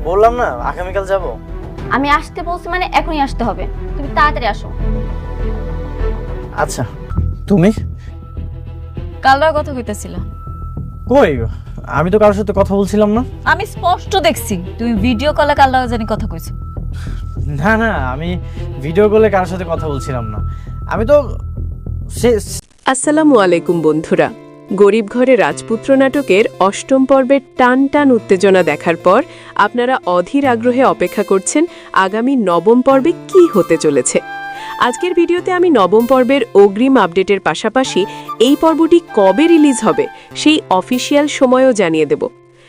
বললাম না আগামীকাল যাব। আমি আসতে বলছি মানে এখনই আসতে হবে, তুমি তাড়াতাড়ি আসো। আচ্ছা তুমি কালরা কথা কইতাছিল। কই? আমি তো কারোর সাথে কথা বলছিলাম না। আমি স্পষ্ট দেখছি তুমি ভিডিও কলে কালরা জানি কথা কইছো। না না, আমি ভিডিও কলে কারোর সাথে কথা বলছিলাম না। আমি তো আসসালামু আলাইকুম বন্ধুরা। গরিব ঘরে রাজপুত্র নাটকের অষ্টম পর্বের টান টান উত্তেজনা দেখার পর আপনারা অধীর আগ্রহে অপেক্ষা করছেন আগামী নবম পর্বে কি হতে চলেছে। আজকের ভিডিওতে আমি নবম পর্বের অগ্রিম আপডেটের পাশাপাশি এই পর্বটি কবে রিলিজ হবে সেই অফিসিয়াল সময়ও জানিয়ে দেব।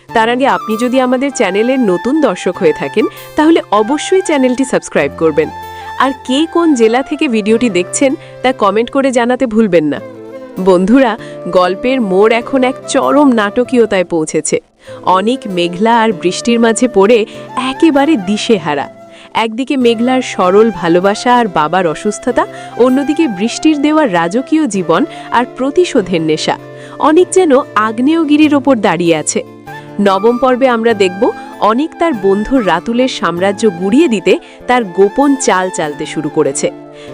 তার আগে আপনি যদি আমাদের চ্যানেলের নতুন দর্শক হয়ে থাকেন তাহলে অবশ্যই চ্যানেলটি সাবস্ক্রাইব করবেন। আর কে কোন জেলা থেকে ভিডিওটি দেখছেন তা কমেন্ট করে জানাতে ভুলবেন না। বন্ধুরা, গল্পের মোড় এখন এক চরম নাটকীয়তায় পৌঁছেছে। অনেক মেঘলা আর বৃষ্টির মাঝে পড়ে একেবারে দিশেহারা। একদিকে মেঘলার সরল ভালোবাসা আর বাবার অসুস্থতা, অন্যদিকে বৃষ্টির দেওয়া রাজকীয় জীবন আর প্রতিশোধের নেশা অনেক যেন আগ্নেয়গিরির ওপর দাঁড়িয়ে আছে। নবম পর্বে আমরা দেখব অনেক তার বন্ধুর রাতুলের সাম্রাজ্য গুড়িয়ে দিতে তার গোপন চাল চালতে শুরু করেছে।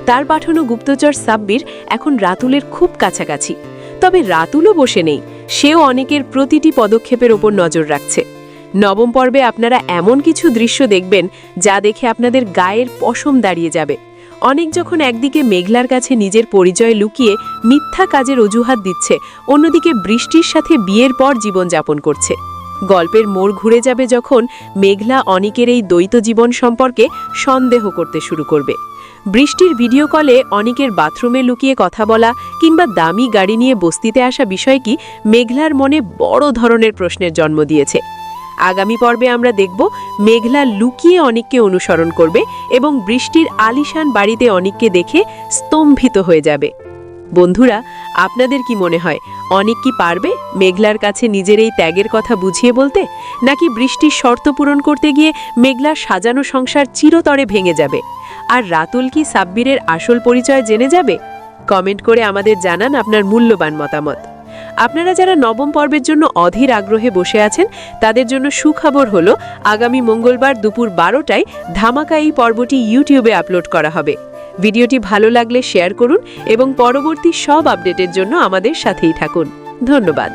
তার পাঠানো গুপ্তচর সাব্বির এখন রাতুলের খুব কাছাকাছি। তবে রাতুলও বসে নেই, সেও অনেকের প্রতিটি পদক্ষেপের ওপর নজর রাখছে। নবম পর্বে আপনারা এমন কিছু দৃশ্য দেখবেন যা দেখে আপনাদের গায়ের পশম দাঁড়িয়ে যাবে। অনেক যখন একদিকে মেঘলার কাছে নিজের পরিচয় লুকিয়ে মিথ্যা কাজের অজুহাত দিচ্ছে, অন্যদিকে বৃষ্টির সাথে বিয়ের পর জীবনযাপন করছে। গল্পের মোড় ঘুরে যাবে যখন মেঘলা অনিকের এই দ্বৈত জীবন সম্পর্কে সন্দেহ করতে শুরু করবে। বৃষ্টির ভিডিও কলে অনিকের বাথরুমে লুকিয়ে কথা বলা কিংবা দামি গাড়ি নিয়ে বস্তিতে আসা বিষয়টি মেঘলার মনে বড় ধরনের প্রশ্নের জন্ম দিয়েছে। আগামী পর্বে আমরা দেখব মেঘলা লুকিয়ে অনিককে অনুসরণ করবে এবং বৃষ্টির আলিশান বাড়িতে অনিককে দেখে স্তম্ভিত হয়ে যাবে। বন্ধুরা, আপনাদের কি মনে হয় অনিক কি পারবে মেঘলার কাছে নিজের এই ত্যাগের কথা বুঝিয়ে বলতে, নাকি বৃষ্টির শর্ত পূরণ করতে গিয়ে মেঘলার সাজানো সংসার চিরতরে ভেঙে যাবে? আর রাতুল কি সাব্বিরের আসল পরিচয় জেনে যাবে? কমেন্ট করে আমাদের জানান আপনার মূল্যবান মতামত। আপনারা যারা নবম পর্বের জন্য অধীর আগ্রহে বসে আছেন তাদের জন্য সুখবর হলো আগামী মঙ্গলবার দুপুর 12টায় ধামাকা এই পর্বটি ইউটিউবে আপলোড করা হবে। ভিডিওটি ভালো লাগলে শেয়ার করুন এবং পরবর্তী সব আপডেটের জন্য আমাদের সাথেই থাকুন। ধন্যবাদ।